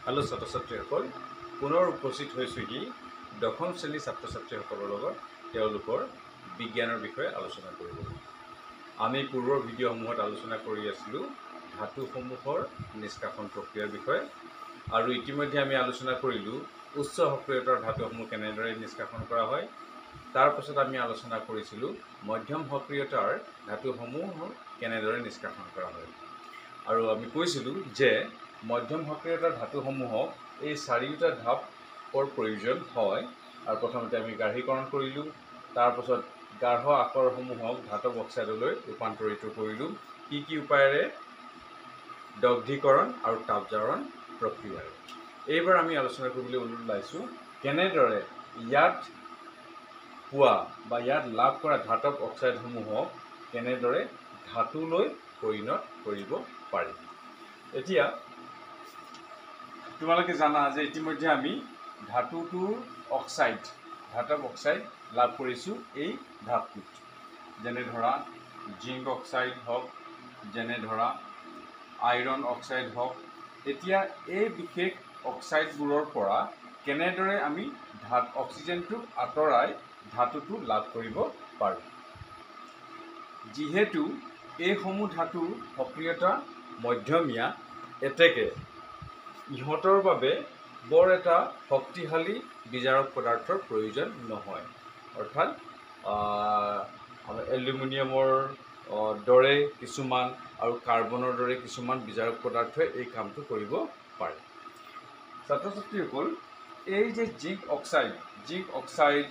Hello छात्र छात्रीসকল पुनर उपस्थित হৈছোহি দশম শ্ৰেণীৰ ছাত্ৰ ছাত্ৰীসকলৰ লগত তেওঁলোকৰ বিজ্ঞানৰ বিষয়ে আলোচনা কৰিবলৈ। আমি পূৰ্বৰ ভিডিঅ'সমূহত আলোচনা কৰি আছিলোঁ ধাতুসমূহৰ নিষ্কাশন প্ৰক্ৰিয়াৰ বিষয়ে আৰু ইতিমধ্যে আমি আলোচনা কৰিলোঁ উচ্চ সক্ৰিয়তাৰ ধাতুসমূহ কেনেদৰে নিষ্কাশন কৰা হয়। তাৰ পাছত আমি আলোচনা কৰিছিলোঁ মধ্যম সক্ৰিয়তাৰ ধাতুসমূহ কেনেদৰে নিষ্কাশন কৰা হয় আৰু আমি কৈছিলোঁ যে মধ্যম সক্ৰিয়তাৰ ধাতুসমূহক এই চাৰিটা ধাপৰ প্ৰয়োজন হয় আৰু প্ৰথমতে আমি গাঢ়ীকৰণ কৰিলোঁ, তাৰ পাছত গাঢ় আকৰসমূহক ধাতব অক্সাইডলৈ ৰূপান্তৰিত কৰিলোঁ কি উপায়েৰে? দগ্ধীকৰণ আৰু তাপজাৰণ প্ৰক্ৰিয়াৰে। এইবাৰ আমি আলোচনা কৰিবলৈ ওলাইছোঁ কেনেদৰে ইয়াত পোৱা বা ইয়াত লাভ কৰা ধাতব অক্সাইডসমূহক কেনেদৰে ধাতুলৈ পৰিণত কৰিব পাৰি। এতিয়া তোমালোকে জানা যে ইতিমধ্যে আমি ধাতুটোৰ ধাতব অক্সাইড লাভ কৰিছোঁ এই ধাপটোত, যেনে ধৰা জিংক অক্সাইড হওক, যেনে ধৰা আইৰণ অক্সাইড হওক। এতিয়া এই বিশেষ অক্সাইডবোৰৰ পৰা কেনেদৰে আমি অক্সিজেনটোক আঁতৰাই ধাতুটো লাভ কৰিব পাৰোঁ। যিহেতু এইসমূহ ধাতুৰ সক্ৰিয়তা মধ্যমীয়া, এতেকে ইহঁতৰ বাবে বৰ এটা শক্তিশালী বিজাৰক পদাৰ্থৰ প্ৰয়োজন নহয়। অৰ্থাৎ এলুমিনিয়ামৰ দৰে কিছুমান আৰু কাৰ্বনৰ দৰে কিছুমান বিজাৰক পদাৰ্থই এই কামটো কৰিব পাৰে। ছাত্ৰ ছাত্ৰীসকল, এই যে জিংক অক্সাইড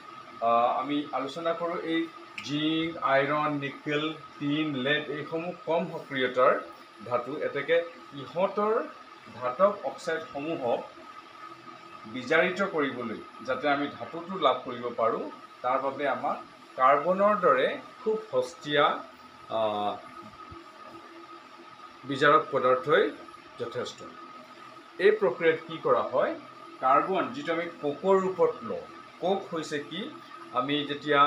আমি আলোচনা কৰোঁ, এই zinc, iron, nickel, tin, lead এইসমূহ কম সক্ৰিয়তাৰ ধাতু। এতেকে ইহঁতৰ ধাতব অক্সাইডসমূহক বিজাৰিত কৰিবলৈ যাতে আমি ধাতুটো লাভ কৰিব পাৰোঁ, তাৰ বাবে আমাক কাৰ্বনৰ দৰে খুব সস্তীয়া বিজাৰক পদাৰ্থই যথেষ্ট। এই প্ৰক্ৰিয়াত কি কৰা হয়? কাৰ্বন যিটো আমি কোকৰ ৰূপত লওঁ। কোক হৈছে কি? আমি যেতিয়া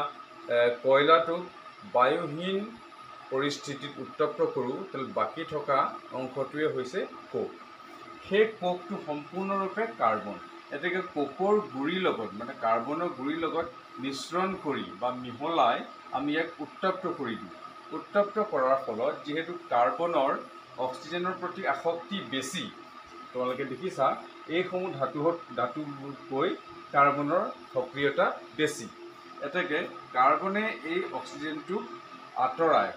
কয়লাটোক বায়ুহীন পৰিস্থিতিত উত্তপ্ত কৰোঁ, তেতিয়াহ'লে বাকী থকা অংশটোৱে হৈছে কোক। সেই কোকটো সম্পূৰ্ণৰূপে কাৰ্বন। এতেকে কোকৰ গুড়িৰ লগত মানে কাৰ্বনৰ গুড়িৰ লগত মিশ্ৰণ কৰি বা মিহলাই আমি ইয়াক উত্তপ্ত কৰি দিওঁ। উত্তপ্ত কৰাৰ ফলত যিহেতু কাৰ্বনৰ অক্সিজেনৰ প্ৰতি আসক্তি বেছি, তোমালোকে দেখিছা এইসমূহ ধাতুতকৈ কাৰ্বনৰ সক্ৰিয়তা বেছি। এতেকে কাৰ্বনে এই অক্সিজেনটোক আঁতৰাই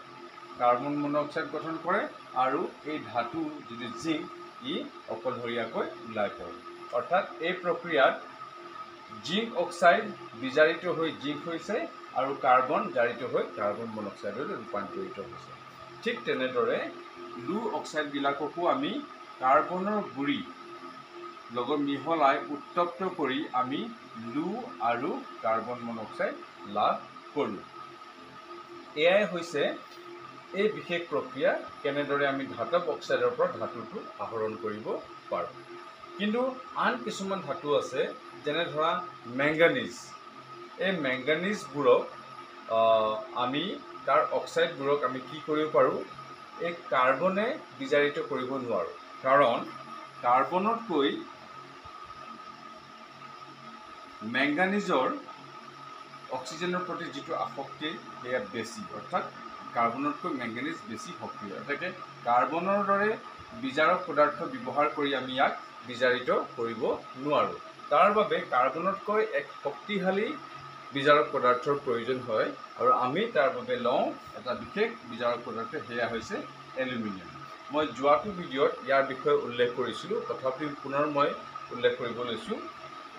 কাৰ্বন মন'অক্সাইড গঠন কৰে আৰু এই ধাতু যিটো জিংক ই অকলশৰীয়াকৈ ওলাই পৰে। অৰ্থাৎ এই প্ৰক্ৰিয়াত জিংক অক্সাইড বিজাৰিত হৈ জিংক হৈছে আৰু কাৰ্বন জাৰিত হৈ কাৰ্বন মন'অক্সাইডলৈ ৰূপান্তৰিত হৈছে। ঠিক তেনেদৰে লো অক্সাইডবিলাককো আমি কাৰ্বনৰ গুড়ি লগত মিহলাই উত্তপ্ত কৰি আমি লো আৰু কাৰ্বন মন'অক্সাইড লাভ কৰোঁ। এয়াই হৈছে এই বিশেষ প্ৰক্ৰিয়া, কেনেদৰে আমি ধাতব অক্সাইডৰ পৰা ধাতুটো আহৰণ কৰিব পাৰোঁ। কিন্তু আন কিছুমান ধাতু আছে, যেনে ধৰা মেংগানিজ। এই মেংগানিজবোৰক আমি তাৰ অক্সাইডবোৰক আমি কি কৰিব পাৰোঁ? এই কাৰ্বনে বিজাৰিত কৰিব নোৱাৰোঁ, কাৰণ কাৰ্বনতকৈ মেংগানিজৰ অক্সিজেনৰ প্ৰতি যিটো আসক্তি সেয়া বেছি। অৰ্থাৎ কাৰ্বনতকৈ মেংগানিজ বেছি সক্ৰিয়। এতেকে কাৰ্বনৰ দৰে বিজাৰক পদাৰ্থ ব্যৱহাৰ কৰি আমি ইয়াক বিজাৰিত কৰিব নোৱাৰোঁ। তাৰ বাবে কাৰ্বনতকৈ এক শক্তিশালী বিজাৰক পদাৰ্থৰ প্ৰয়োজন হয় আৰু আমি তাৰ বাবে লওঁ এটা বিশেষ বিজাৰক পদাৰ্থ, সেয়া হৈছে এলুমিনিয়াম। মই যোৱাটো ভিডিঅ'ত ইয়াৰ বিষয়ে উল্লেখ কৰিছিলোঁ, তথাপিও পুনৰ মই উল্লেখ কৰিব লৈছোঁ।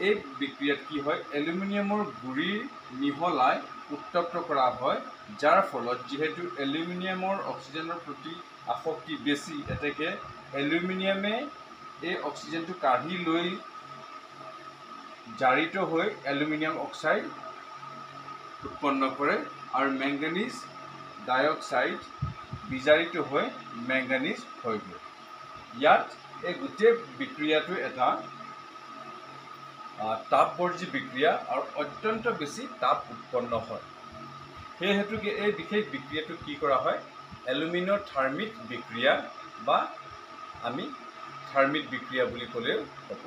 এই বিক্ৰিয়াত কি হয়? এলুমিনিয়ামৰ গুড়ি মিহলাই উত্তপ্ত কৰা হয়, যাৰ ফলত যিহেতু এলুমিনিয়ামৰ অক্সিজেনৰ প্ৰতি আসক্তি বেছি, এতেকে এলুমিনিয়ামে এই অক্সিজেনটো কাঢ়ি লৈ জাৰিত হৈ এলুমিনিয়াম অক্সাইড উৎপন্ন কৰে আৰু মেংগানিজ ডাইঅক্সাইড বিজাৰিত হৈ মেংগানিজ হয়গৈ। ইয়াত এই গোটেই বিক্ৰিয়াটো এটা তাপবৰ্জী বিক্ৰিয়া আৰু অত্যন্ত বেছি তাপ উৎপন্ন হয়। সেই হেতুকে এই বিশেষ বিক্ৰিয়াটো কি কৰা হয়? এলুমিনোথাৰ্মিক বিক্ৰিয়া বা আমি থাৰ্মিক বিক্ৰিয়া বুলি ক'লেও হ'ব।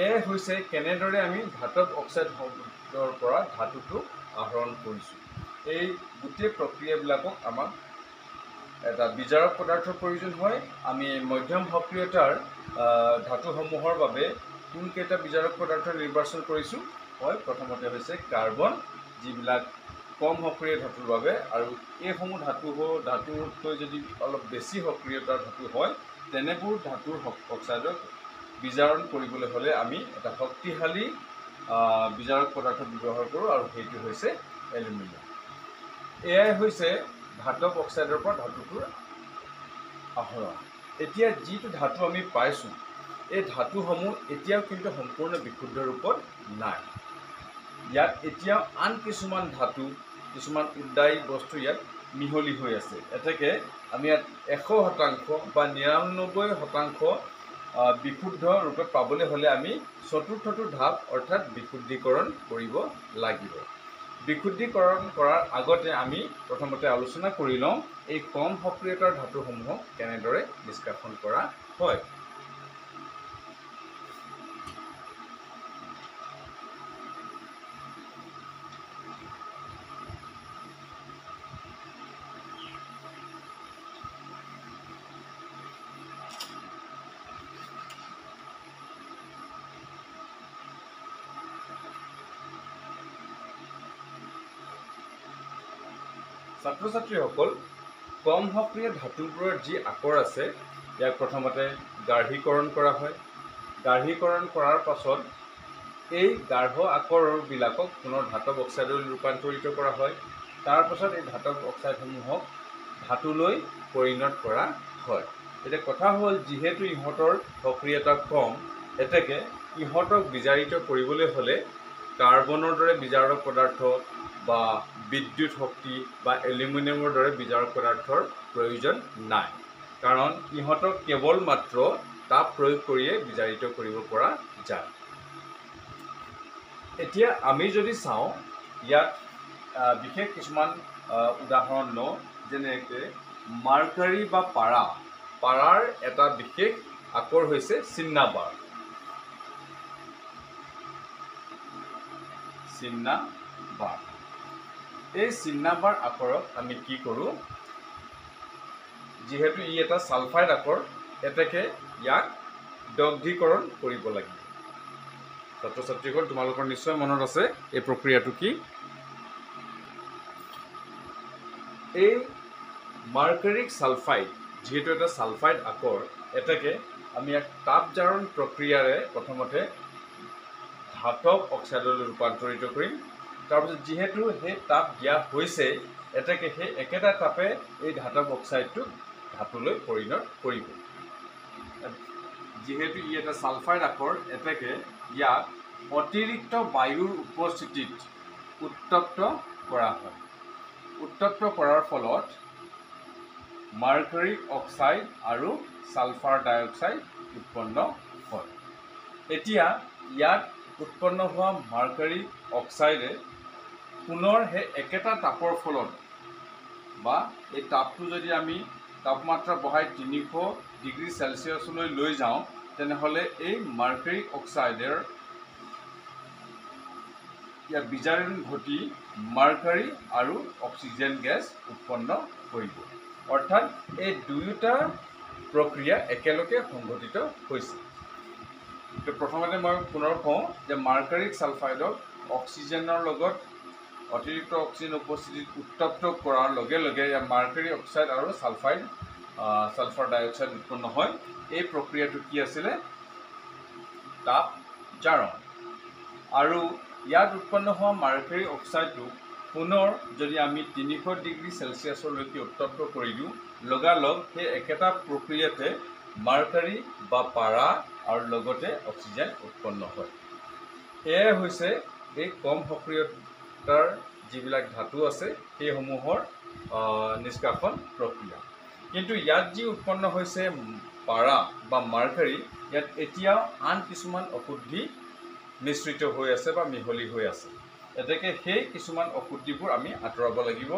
এয়াই হৈছে কেনেদৰে আমি ধাতৱ অক্সাইডৰ পৰা ধাতুটো আহৰণ কৰিছোঁ। এই গোটেই প্ৰক্ৰিয়াবিলাকক আমাক এটা বিজাৰক পদাৰ্থৰ প্ৰয়োজন হয়। আমি মধ্যম সক্ৰিয়তাৰ ধাতুসমূহৰ বাবে কোনকেইটা বিজাৰক পদাৰ্থ নিৰ্বাচন কৰিছোঁ? হয়, প্ৰথমতে হৈছে কাৰ্বন, যিবিলাক কম সক্ৰিয় ধাতুৰ বাবে, আৰু এইসমূহ ধাতুতকৈ যদি অলপ বেছি সক্ৰিয়তাৰ ধাতু হয় তেনেবোৰ ধাতুৰ অক্সাইডক বিজাৰণ কৰিবলৈ হ'লে আমি এটা শক্তিশালী বিজাৰক পদাৰ্থ ব্যৱহাৰ কৰোঁ, আৰু সেইটো হৈছে এলুমিনিয়াম। এয়াই হৈছে ধাতৱ অক্সাইডৰ পৰা ধাতুটোৰ আহৰণ। এতিয়া যিটো ধাতু আমি পাইছোঁ, এই ধাতুসমূহ এতিয়াও কিন্তু সম্পূৰ্ণ বিশুদ্ধ ৰূপত নাই। ইয়াত এতিয়াও আন কিছুমান ধাতু, কিছুমান উদ্দায়ী বস্তু ইয়াত মিহলি হৈ আছে। এতেকে আমি ইয়াত 100% বা 99% বিশুদ্ধ ৰূপে পাবলৈ হ'লে আমি চতুৰ্থটো ধাপ অৰ্থাৎ বিশুদ্ধিকৰণ কৰিব লাগিব। বিশুদ্ধিকৰণ কৰাৰ আগতে আমি প্ৰথমতে আলোচনা কৰি লওঁ এই কম সক্ৰিয়তাৰ ধাতুসমূহক কেনেদৰে নিষ্কাশন কৰা হয়। ছাত্ৰ ছাত্ৰীসকল, কম সক্ৰিয় ধাতুবোৰৰ যি আকৰ আছে ইয়াক প্ৰথমতে গাঢ়ীকৰণ কৰা হয়। গাঢ়ীকৰণ কৰাৰ পাছত এই গাঢ় আকৰবিলাকক পুনৰ ধাতৱ অক্সাইডলৈ ৰূপান্তৰিত কৰা হয়। তাৰ পাছত এই ধাতৱ অক্সাইডসমূহক ধাতুলৈ পৰিণত কৰা হয়। এতিয়া কথা হ'ল, যিহেতু ইহঁতৰ সক্ৰিয়তা কম, এতেকে ইহঁতক বিজাৰিত কৰিবলৈ হ'লে কাৰ্বনৰ দৰে বিজাৰক পদাৰ্থ বা বিদ্যুৎ শক্তি বা এলুমিনিয়ামৰ দৰে বিজাৰক পদাৰ্থৰ প্ৰয়োজন নাই, কাৰণ ইহঁতক কেৱল মাত্ৰ তাপ প্ৰয়োগ কৰিয়ে বিজাৰিত কৰিব পৰা যায়। এতিয়া আমি যদি চাওঁ, ইয়াত বিশেষ কিছুমান উদাহৰণ লওঁ, যেনেকৈ মাৰ্কাৰী বা পাৰাৰ এটা বিশেষ আকৰ হৈছে চিন্নাবাৰ। এই চিন্নাবাৰ আকৰক আমি কি কৰোঁ, যিহেতু ই এটা ছালফাইড আকৰ, এতেকে ইয়াক দগ্ধীকৰণ কৰিব লাগিব। ছাত্ৰ ছাত্ৰীসকল, তোমালোকৰ নিশ্চয় মনত আছে এই প্ৰক্ৰিয়াটো কি। এই মাৰ্কাৰিক ছালফাইড যিহেতু এটা ছালফাইড আকৰ, এতেকে আমি ইয়াক তাপজাৰণ প্ৰক্ৰিয়াৰে প্ৰথমতে ধাতৱ অক্সাইডলৈ ৰূপান্তৰিত কৰিম। তাৰপিছত যিহেতু সেই তাপ দিয়া হৈছে, এতেকে সেই একেটা তাপে এই ধাতৱ অক্সাইডটোক ধাতুলৈ পৰিণত কৰিব। যিহেতু ই এটা ছালফাইড আকৰ, এতেকে ইয়াক অতিৰিক্ত বায়ুৰ উপস্থিতিত উত্তপ্ত কৰা হয়। উত্তপ্ত কৰাৰ ফলত মাৰ্কাৰিক অক্সাইড আৰু ছালফাৰ ডাইঅক্সাইড উৎপন্ন হয়। এতিয়া ইয়াত উৎপন্ন হোৱা মাৰ্কাৰিক অক্সাইডে পুনৰ সেই একেটা তাপৰ ফলত, বা এই তাপটো যদি আমি তাপমাত্ৰা বঢ়াই 300 ডিগ্ৰী চেলচিয়াছলৈ লৈ যাওঁ, তেনেহ'লে এই মাৰ্কাৰিক অক্সাইডৰ ইয়াৰ বিজাৰণ ঘটি মাৰ্কাৰী আৰু অক্সিজেন গেছ উৎপন্ন কৰিব। অৰ্থাৎ এই দুয়োটা প্ৰক্ৰিয়া একেলগে সংঘটিত হৈছে। প্ৰথমতে মই পুনৰ কওঁ যে মাৰ্কাৰিক ছালফাইডক অক্সিজেনৰ লগত অতিৰিক্ত অক্সিজেন উপস্থিতিত উত্তপ্ত কৰাৰ লগে লগে ইয়াৰ মাৰ্কাৰী অক্সাইড আৰু ছালফাৰ ডাইঅক্সাইড উৎপন্ন হয়। এই প্ৰক্ৰিয়াটো কি আছিলে? তাপজাৰণ। আৰু ইয়াত উৎপন্ন হোৱা মাৰ্কাৰী অক্সাইডটো পুনৰ যদি আমি 300 ডিগ্ৰী চেলচিয়াছলৈকে উত্তপ্ত কৰি দিওঁ, লগালগ সেই একেটা প্ৰক্ৰিয়াতে মাৰ্কাৰী বা পাৰা আৰু লগতে অক্সিজেন উৎপন্ন হয়। এয়াই হৈছে এই কম সক্ৰিয়তাৰ যিবিলাক ধাতু আছে সেইসমূহৰ নিষ্কাশন প্ৰক্ৰিয়া। কিন্তু ইয়াত যি উৎপন্ন হৈছে পাৰা বা মাৰ্কাৰী, ইয়াত এতিয়াও আন কিছুমান অশুদ্ধি মিশ্ৰিত হৈ আছে বা মিহলি হৈ আছে। এতেকে সেই কিছুমান অশুদ্ধিবোৰ আমি আঁতৰাব লাগিব।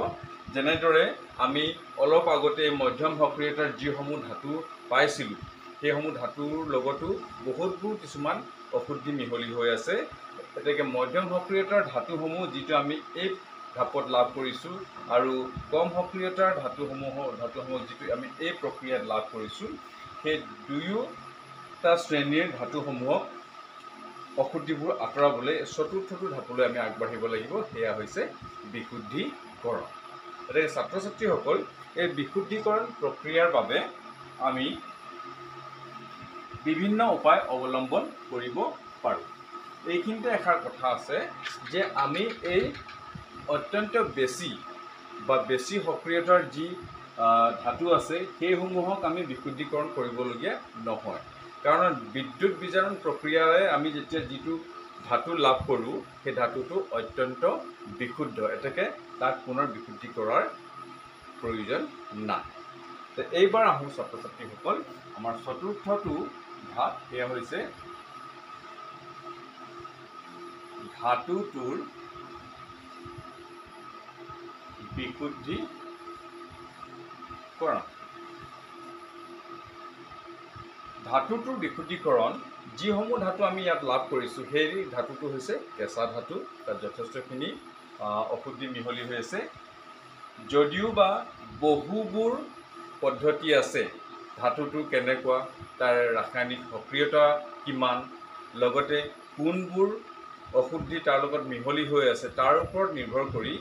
যেনেদৰে আমি অলপ আগতে মধ্যম সক্ৰিয়তাৰ যিসমূহ ধাতু পাইছিলোঁ, সেইসমূহ ধাতুৰ লগতো বহুতবোৰ কিছুমান অশুদ্ধি মিহলি হৈ আছে। গতিকে মধ্যম সক্ৰিয়তাৰ ধাতুসমূহ যিটো আমি এই ধাপত লাভ কৰিছোঁ আৰু কম সক্ৰিয়তাৰ ধাতুসমূহ যিটো আমি এই প্ৰক্ৰিয়াত লাভ কৰিছোঁ, সেই দুয়োটা শ্ৰেণীৰ ধাতুসমূহক অশুদ্ধিবোৰ আঁতৰাবলৈ চতুৰ্থটো ধাপলৈ আমি আগবাঢ়িব লাগিব। সেয়া হৈছে বিশুদ্ধিকৰণ। গতিকে ছাত্ৰ ছাত্ৰীসকল, এই বিশুদ্ধিকৰণ প্ৰক্ৰিয়াৰ বাবে আমি বিভিন্ন উপায় অৱলম্বন কৰিব পাৰোঁ। এইখিনিতে এষাৰ কথা আছে যে আমি এই অত্যন্ত বেছি সক্ৰিয়তাৰ যি ধাতু আছে সেইসমূহক আমি বিশুদ্ধিকৰণ কৰিবলগীয়া নহয়। কাৰণ বিদ্যুৎ বিজাৰণ প্ৰক্ৰিয়াৰে আমি যেতিয়া যিটো ধাতু লাভ কৰোঁ সেই ধাতুটো অত্যন্ত বিশুদ্ধ। এতেকে তাক পুনৰ বিশুদ্ধি কৰাৰ প্ৰয়োজন নাই। এইবাৰ আহোঁ ছাত্ৰ ছাত্ৰীসকল, আমাৰ চতুৰ্থটো ধাপ, সেয়া হৈছে ধাতুটোৰ বিশুদ্ধিকৰণ। ধাতুটোৰ বিশুদ্ধিকৰণ, যিসমূহ ধাতু আমি ইয়াত লাভ কৰিছোঁ সেই ধাতুটো হৈছে কেঁচা ধাতু। তাত যথেষ্টখিনি অশুদ্ধি মিহলি হৈ আছে। যদিও বা বহুবোৰ পদ্ধতি আছে, ধাতুটো কেনেকুৱা, তাৰ ৰাসায়নিক সক্ৰিয়তা কিমান, লগতে কোনবোৰ অশুদ্ধি তাৰ লগত মিহলি হৈ আছে, তাৰ ওপৰত নিৰ্ভৰ কৰি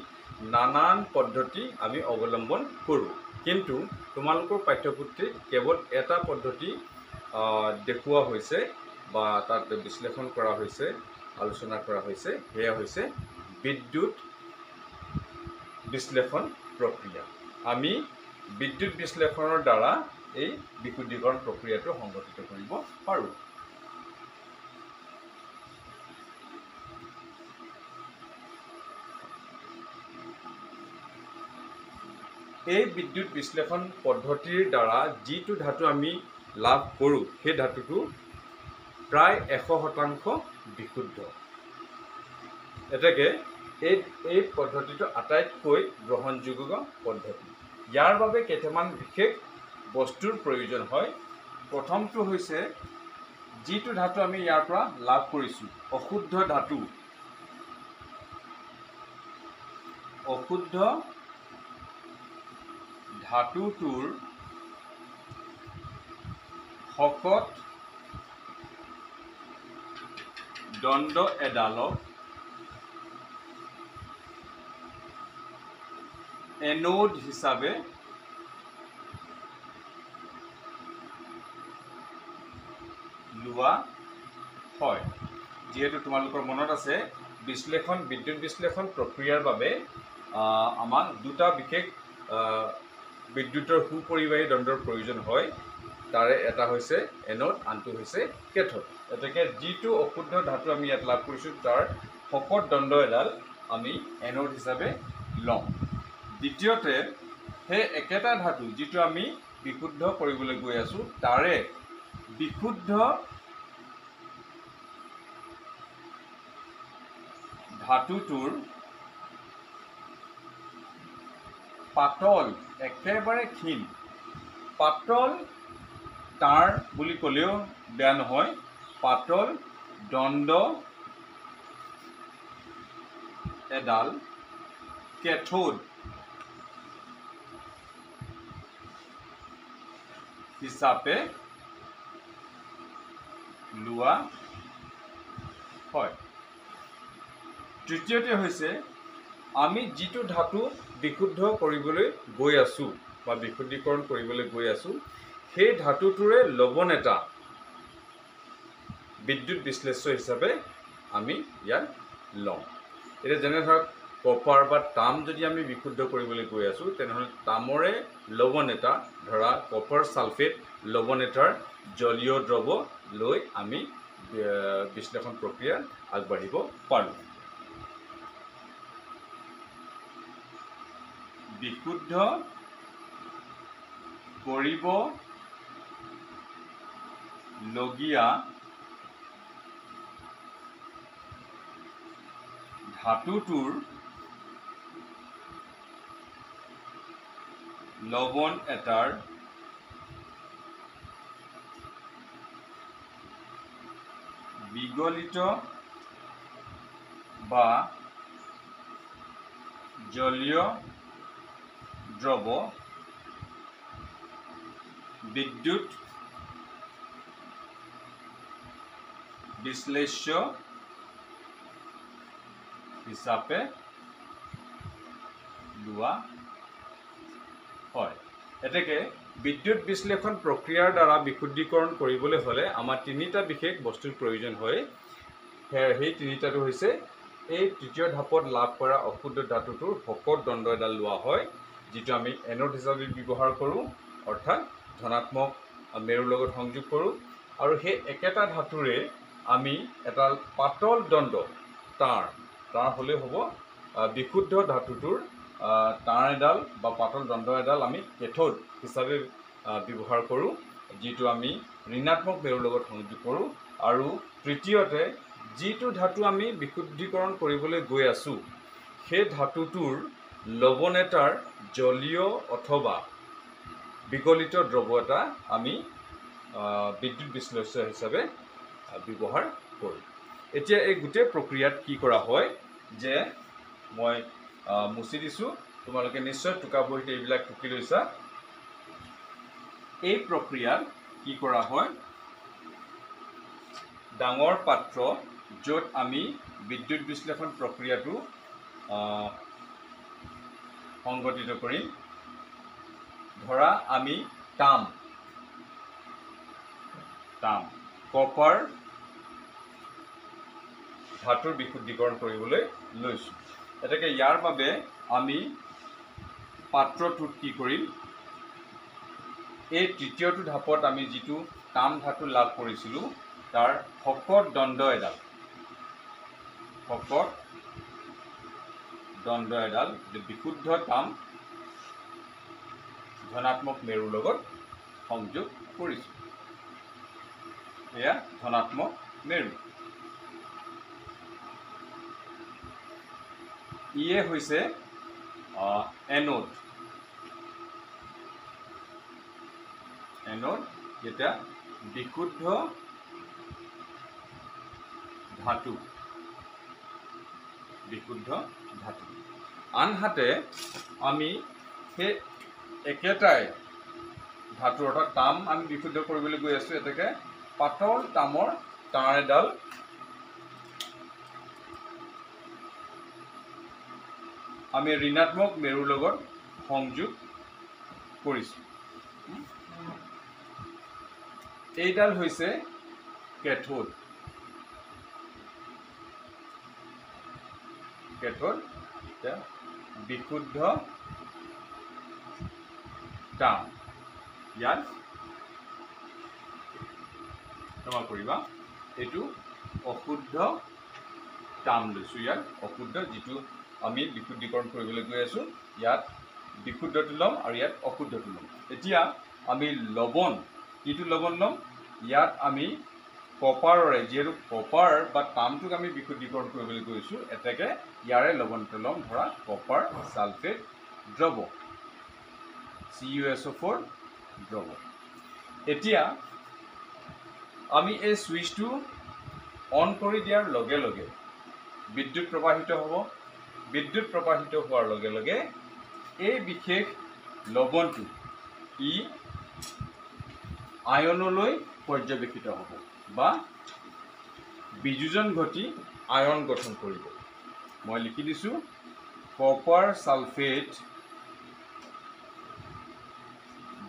নানান পদ্ধতি আমি অৱলম্বন কৰোঁ। কিন্তু তোমালোকৰ পাঠ্যপুথিত কেৱল এটা পদ্ধতি দেখুওৱা হৈছে বা তাত বিশ্লেষণ কৰা হৈছে, আলোচনা কৰা হৈছে, সেয়া হৈছে বিদ্যুৎ বিশ্লেষণ প্ৰক্ৰিয়া। আমি বিদ্যুৎ বিশ্লেষণৰ দ্বাৰা এই বিশুদ্ধিকৰণ প্ৰক্ৰিয়াটো সংঘটিত কৰিব পাৰোঁ। এই বিদ্যুৎ বিশ্লেষণ পদ্ধতিৰ দ্বাৰা যিটো ধাতু আমি লাভ কৰোঁ সেই ধাতুটো প্ৰায় 100% বিশুদ্ধ। এতেকে এই পদ্ধতিটো আটাইতকৈ গ্ৰহণযোগ্য পদ্ধতি। ইয়াৰ বাবে কেইটামান বিশেষ বস্তুৰ প্ৰয়োজন হয়। প্ৰথমটো হৈছে যিটো ধাতু আমি ইয়াৰ পৰা লাভ কৰিছোঁ, অশুদ্ধ ধাতু, ধাতুটোৰ শকত দণ্ড এডালক এনোড হিচাপে লোৱা হয়। যিহেতু তোমালোকৰ মনত আছে, বিদ্যুৎ বিশ্লেষণ প্ৰক্ৰিয়াৰ বাবে আমাক দুটা বিশেষ বিদ্যুতৰ সুপৰিবাহী দণ্ডৰ প্ৰয়োজন হয়। তাৰে এটা হৈছে এনোড, আনটো হৈছে কেথোড। এতেকে যিটো অশুদ্ধ ধাতু আমি ইয়াত লাভ কৰিছোঁ তাৰ শকত দণ্ড এডাল আমি এনোড হিচাপে লওঁ। দ্বিতীয়তে, সেই একেটা ধাতু যিটো আমি বিশুদ্ধ কৰিবলৈ গৈ আছোঁ তাৰে বিশুদ্ধ ধাতুটোৰ পাতল, একেবাৰে ক্ষীণ পাতল তাঁৰ বুলি ক'লেও বেয়া নহয়, পাতল দণ্ড এডাল কেথোড হিচাপে লোৱা হয়। তৃতীয়তে হৈছে, আমি যিটো ধাতু বিশুদ্ধ কৰিবলৈ গৈ আছোঁ বা বিশুদ্ধিকৰণ কৰিবলৈ গৈ আছোঁ সেই ধাতুটোৰে লৱণ এটা বিদ্যুৎ বিশ্লেষ্য হিচাপে আমি ইয়াত লওঁ। এতিয়া যেনে ধৰক কপাৰ বা তাম যদি আমি বিশুদ্ধ কৰিবলৈ গৈ আছোঁ, তেনেহ'লে তামৰে লৱণ এটা, ধৰা কপাৰ ছালফেট লৱণ এটাৰ জলীয় দ্ৰৱ লৈ আমি বিশ্লেষণ প্ৰক্ৰিয়াত আগবাঢ়িব পাৰোঁ। বিশুদ্ধ কৰিবলগীয়া ধাতুটোৰ লৱণ এটাৰ বিগলিত বা জলীয় দ্ৰব বিদ্যুৎ বিশ্লেষ্য হিচাপে লোৱা হয়। এতেকে বিদ্যুৎ বিশ্লেষণ প্ৰক্ৰিয়াৰ দ্বাৰা বিশুদ্ধীকৰণ কৰিবলৈ হ'লে আমাৰ তিনিটা বিশেষ বস্তুৰ প্ৰয়োজন হয়। সেই তিনিটাটো হৈছে এই তৃতীয় ধাপত লাভ কৰা অশুদ্ধ ধাতুটোৰ শকত দণ্ড এডাল লোৱা হয়, যিটো আমি এনোড হিচাপে ব্যৱহাৰ কৰোঁ, অৰ্থাৎ ধনাত্মক মেৰুৰ লগত সংযোগ কৰোঁ। আৰু সেই একেটা ধাতুৰে আমি এটা পাতল দণ্ড তাঁৰ হ'লে হ'ব বিশুদ্ধ ধাতুটোৰ তাঁৰ এডাল বা পাতল দণ্ড এডাল আমি কেথোড হিচাপে ব্যৱহাৰ কৰোঁ, যিটো আমি ঋণাত্মক মেৰুৰ লগত সংযোগ কৰোঁ। আৰু তৃতীয়তে যিটো ধাতু আমি বিশুদ্ধীকৰণ কৰিবলৈ গৈ আছোঁ, সেই ধাতুটোৰ লৱণ এটাৰ জলীয় অথবা বিগলিত দ্ৰৱ এটা আমি বিদ্যুৎ বিশ্লেষ্য হিচাপে ব্যৱহাৰ কৰোঁ। এতিয়া এই গোটেই প্ৰক্ৰিয়াত কি কৰা হয় যে মই মুচি দিছোঁ, তোমালোকে নিশ্চয় টোকা বহীত এইবিলাক টুকি লৈছা। এই প্ৰক্ৰিয়াত কি কৰা হয়, ডাঙৰ পাত্ৰ য'ত আমি বিদ্যুৎ বিশ্লেষণ প্ৰক্ৰিয়াটো সংগঠিত কৰিম, ধৰা আমি তাম কপাৰ ধাতুৰ বিশুদ্ধীকৰণ কৰিবলৈ লৈছোঁ। এতেকে ইয়াৰ বাবে আমি পাত্ৰটোত কি কৰিম, এই তৃতীয়টো ধাপত আমি যিটো তাম ধাতু লাভ কৰিছিলোঁ তাৰ শকত দণ্ড এডাল বিশুদ্ধ তাম ধনাত্মক মেৰুৰ লগত সংযোগ কৰিছোঁ। এয়া ধনাত্মক মেৰু। ইয়ে হৈছে এনোড। এটা বিশুদ্ধ ধাতু। আনহাতে আমি সেই একেটাই ধাতু অৰ্থাৎ তাম আমি বিশুদ্ধ কৰিবলৈ গৈ আছোঁ। এতেকে পাতল তামৰ তাঁৰ এডাল আমি ঋণাত্মক মেৰুৰ লগত সংযোগ কৰিছোঁ। এইডাল হৈছে কেথোড। বিশুদ্ধ তাম। ইয়াত ক্ষমা কৰিবা, এইটো অশুদ্ধ তাম লৈছোঁ। ইয়াত অশুদ্ধ, যিটো আমি বিশুদ্ধীকৰণ কৰিবলৈ গৈ আছোঁ, ইয়াত বিশুদ্ধটো ল'ম আৰু ইয়াত অশুদ্ধটো ল'ম। এতিয়া আমি লৱণ, কিটো লৱণ ল'ম, ইয়াত আমি কপাৰৰে, যিহেতু কপাৰ বা তামটোক আমি বিশুদ্ধীকৰণ কৰিবলৈ গৈছোঁ, এতেকে ইয়াৰে লৱণটো ল'ম, ধৰা কপাৰ ছালফেট দ্ৰৱ, CuSO4 দ্ৰৱ। এতিয়া আমি এই ছুইচটো অন কৰি দিয়াৰ লগে লগে বিদ্যুৎ প্ৰবাহিত হ'ব। বিদ্যুৎ প্ৰবাহিত হোৱাৰ লগে লগে এই বিশেষ লৱণটো ই আয়নলৈ পৰ্যবেক্ষিত হ'ব বা বিযোজন ঘটি আয়ন গঠন কৰিব। মই লিখি দিছোঁ, কপাৰ ছালফেট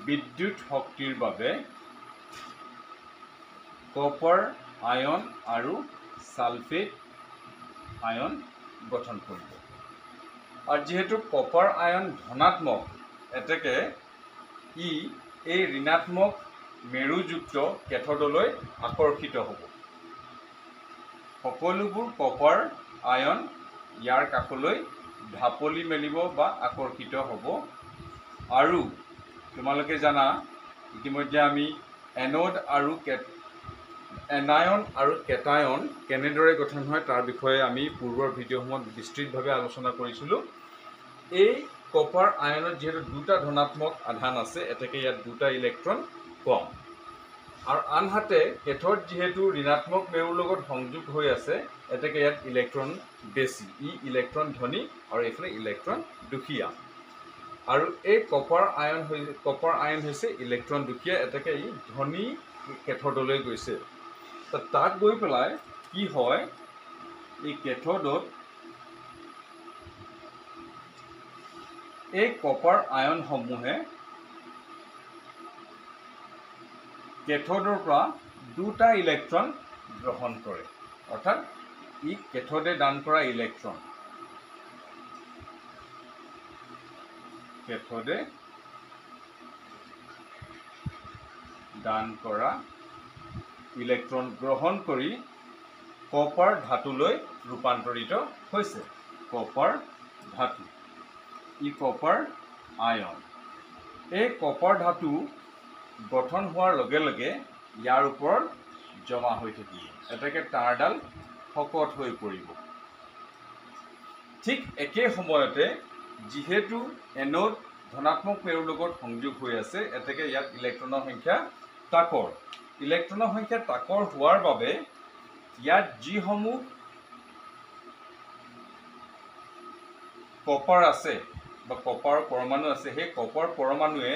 বিদ্যুৎ শক্তিৰ বাবে কপাৰ আয়ন আৰু ছালফেট আয়ন গঠন কৰিব। আৰু যেহেতু কপাৰ আয়ন ধনাত্মক, এতেকে ই এই ঋণাত্মক মেৰুযুক্ত কেথোডলৈ আকৰ্ষিত হ'ব। সকলোবোৰ কপাৰ আয়ন ইয়াৰ কাষলৈ ঢাপলি মেলিব বা আকৰ্ষিত হ'ব। আৰু তোমালোকে জানা, ইতিমধ্যে আমি এনোড আৰু এনায়ন আৰু কেটায়ন কেনেদৰে গঠন হয় তাৰ বিষয়ে আমি পূৰ্বৰ ভিডিঅ'সমূহত বিস্তৃতভাৱে আলোচনা কৰিছিলোঁ। এই কপাৰ আয়নত যিহেতু দুটা ধনাত্মক আধান আছে, এতেকে ইয়াত দুটা ইলেক্ট্ৰন কম। আৰু আনহাতে কেথড যেহেতু ঋণাত্মক মেৰুৰ লগত সংযোগ হৈ আছে এতেকে ইয়াত ইলেক্ট্ৰন বেছি ই ইলেক্ট্ৰন ধনী আৰু এইফালে ইলেক্ট্ৰন দুখীয়া আৰু এই কপাৰ আয়ন হৈছে ইলেক্ট্ৰন দুখীয়া এতেকে ই ধনী কেথডলৈ গৈছে তাত গৈ পেলাই কি হয় এই কেথডত এই কপাৰ আয়নসমূহে কেথডৰ পৰা দুটা ইলেক্ট্ৰন গ্ৰহণ কৰে অৰ্থাৎ ই কেথডে দান কৰা ইলেক্ট্ৰন কেথডে দান কৰা ইলেক্ট্ৰন গ্ৰহণ কৰি কপাৰ ধাতুলৈ ৰূপান্তৰিত হৈছে কপাৰ ধাতু ই কপাৰ আয়ন এই কপাৰ ধাতু গঠন হোৱাৰ লগে লগে ইয়াৰ ওপৰত জমা হৈ থাকিব এটাকে তাঁৰডাল শকত হৈ পৰিব ঠিক একে সময়তে যেহেতু এনোড ধনাত্মক মেৰুৰ লগত সংযোগ হৈ আছে এটাকে ইয়াত ইলেক্ট্ৰনৰ সংখ্যা তাকৰ ইলেক্ট্ৰনৰ সংখ্যা তাকৰ হোৱাৰ বাবে ইয়াত যিসমূহ কপাৰ আছে বা কপাৰ পৰমাণু আছে সেই কপাৰ পৰমাণুৱে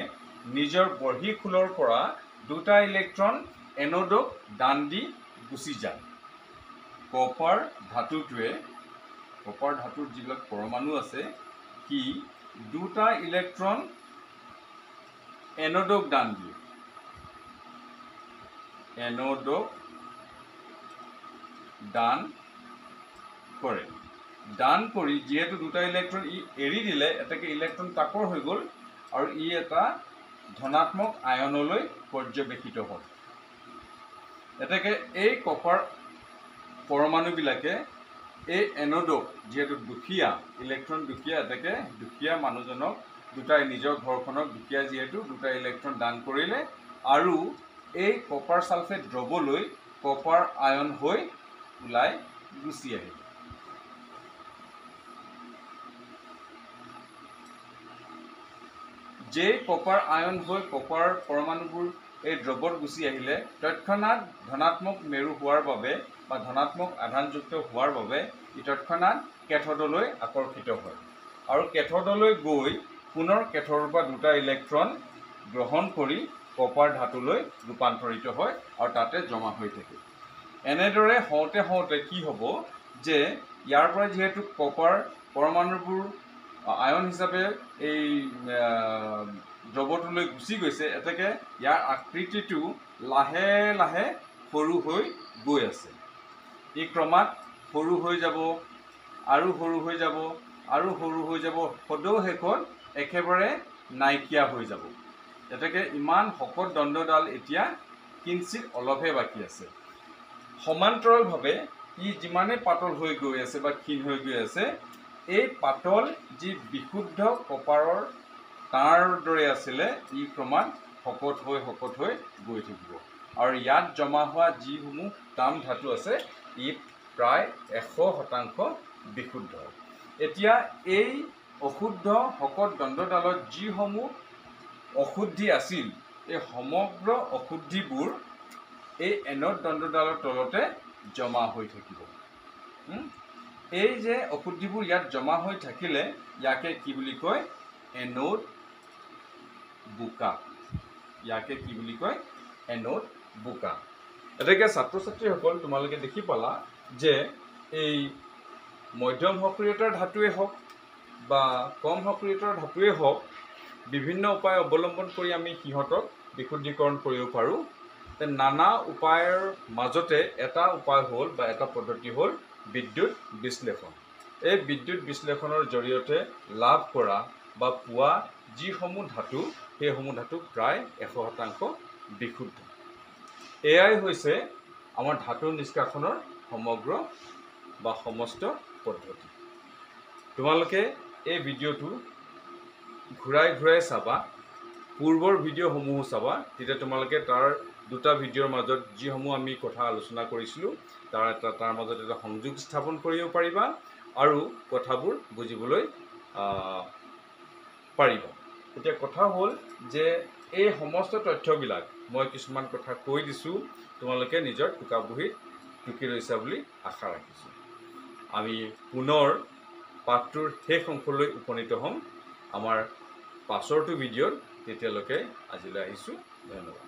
নিজৰ বৰ্হিখোলৰ পৰা দুটা ইলেক্ট্ৰন এনোডক দান দি গুচি যায় কপাৰ ধাতুৰ যিবিলাক পৰমাণু আছে কি দুটা ইলেক্ট্ৰন এনোডক দান দিয়ে এনোডক দান কৰে দান কৰি যেহেতু দুটা ইলেক্ট্ৰন ই এৰি দিলে এটাকে ইলেক্ট্ৰন তাকৰ হৈ গ'ল আৰু ই এটা ধনাত্মক আয়নলৈ পৰ্যবেক্ষিত হ'ল এটাকে এই কপাৰ পৰমাণুবিলাকে এই এনোডক যেহেতু দুখীয়া ইলেক্ট্ৰন দুখীয়া এটাকে দুখীয়া মানুহজনক দুটা নিজৰ ঘৰখনক দুখীয়া যেহেতু দুটা ইলেক্ট্ৰন দান কৰিলে আৰু এই কপাৰ সালফেট দ্ৰৱলৈ কপাৰ আয়ন হৈ ওলাই গুচি আহিল যে কপাৰ আয়ন হৈ কপাৰ পৰমাণুবোৰ এই দ্ৰৱত গুচি আহিলে তৎক্ষণাৎ ধনাত্মক মেৰু হোৱাৰ বাবে বা ধনাত্মক আধানযুক্ত হোৱাৰ বাবে ই তৎক্ষণাৎ কেথডলৈ আকৰ্ষিত হয় আৰু কেথডলৈ গৈ পুনৰ কেথডৰ পৰা দুটা ইলেক্ট্ৰন গ্ৰহণ কৰি কপাৰ ধাতুলৈ ৰূপান্তৰিত হয় আৰু তাতে জমা হৈ থাকে এনেদৰে হওঁতে কি হ'ব যে ইয়াৰ পৰা যেহেতু কপাৰ পৰমাণুবোৰ আয়ন হিচাপে এই দ্ৰৱটোলৈ গুচি গৈছে এতেকে ইয়াৰ আকৃতিটো লাহে লাহে সৰু হৈ গৈ আছে ই ক্ৰমাৎ সৰু হৈ যাব আৰু সৰু হৈ যাব আৰু সৰু হৈ যাব সদৌ শেষত একেবাৰে নাইকিয়া হৈ যাব এতেকে ইমান শকত দণ্ডডাল এতিয়া কিঞ্চিত অলপহে বাকী আছে সমান্তৰালভাৱে ই যিমানে পাতল হৈ গৈ আছে বা ক্ষীণ হৈ গৈ আছে এই পাতল যি বিশুদ্ধ কপাৰৰ তাঁৰ দৰে আছিলে ই ক্ৰমাৎ শকত হৈ গৈ থাকিব আৰু ইয়াত জমা হোৱা যিসমূহ তাম ধাতু আছে ই প্ৰায় 100% বিশুদ্ধ এতিয়া এই অশুদ্ধ শকত দণ্ডডালত যিসমূহ অশুদ্ধি আছিল এই সমগ্ৰ অশুদ্ধিবোৰ এই এনোড দণ্ডডালৰ তলতে জমা হৈ থাকিব এই যে অশুদ্ধিবোৰ ইয়াত জমা হৈ থাকিলে ইয়াকে কি বুলি কয় এনোড বোকা ইয়াকে কি বুলি কয় এনোড বোকা এটাকে ছাত্ৰ ছাত্ৰীসকল তোমালোকে দেখি পালা যে এই মধ্যম সক্ৰিয়তাৰ ধাতুৱে হওক বা কম সক্ৰিয়তাৰ ধাতুৱে হওক বিভিন্ন উপায় অৱলম্বন কৰি আমি সিহঁতক বিশুদ্ধীকৰণ কৰিব পাৰোঁ নানা উপায়ৰ মাজতে এটা উপায় হ'ল বা এটা পদ্ধতি হ'ল বিদ্যুৎ বিশ্লেষণ এই বিদ্যুৎ বিশ্লেষণৰ জৰিয়তে লাভ কৰা বা পোৱা যিসমূহ ধাতু সেইসমূহ ধাতু প্ৰায় 100% বিশুদ্ধ এয়াই হৈছে আমাৰ ধাতু নিষ্কাশনৰ সমগ্ৰ বা সমস্ত পদ্ধতি তোমালোকে এই ভিডিঅ'টো ঘূৰাই ঘূৰাই চাবা পূৰ্বৰ ভিডিঅ'সমূহো চাবা তেতিয়া তোমালোকে তাৰ দুটা ভিডিঅ'ৰ মাজত যিসমূহ আমি কথা আলোচনা কৰিছিলোঁ তাৰ মাজত এটা সংযোগ স্থাপন কৰিব পাৰিবা আৰু কথাবোৰ বুজিবলৈ পাৰিবা এতিয়া কথা হ'ল যে এই সমস্ত তথ্যবিলাক মই কিছুমান কথা কৈ দিছোঁ, তোমালোকে নিজৰ টোকা বহীত টুকি লৈছা বুলি আশা ৰাখিছোঁ। আমি পুনৰ পাঠটোৰ শেষ অংশলৈ উপনীত হ'ম আমাৰ পাছৰটো ভিডিঅ'ত। তেতিয়ালৈকে আজিলৈ আহিছোঁ। ধন্যবাদ।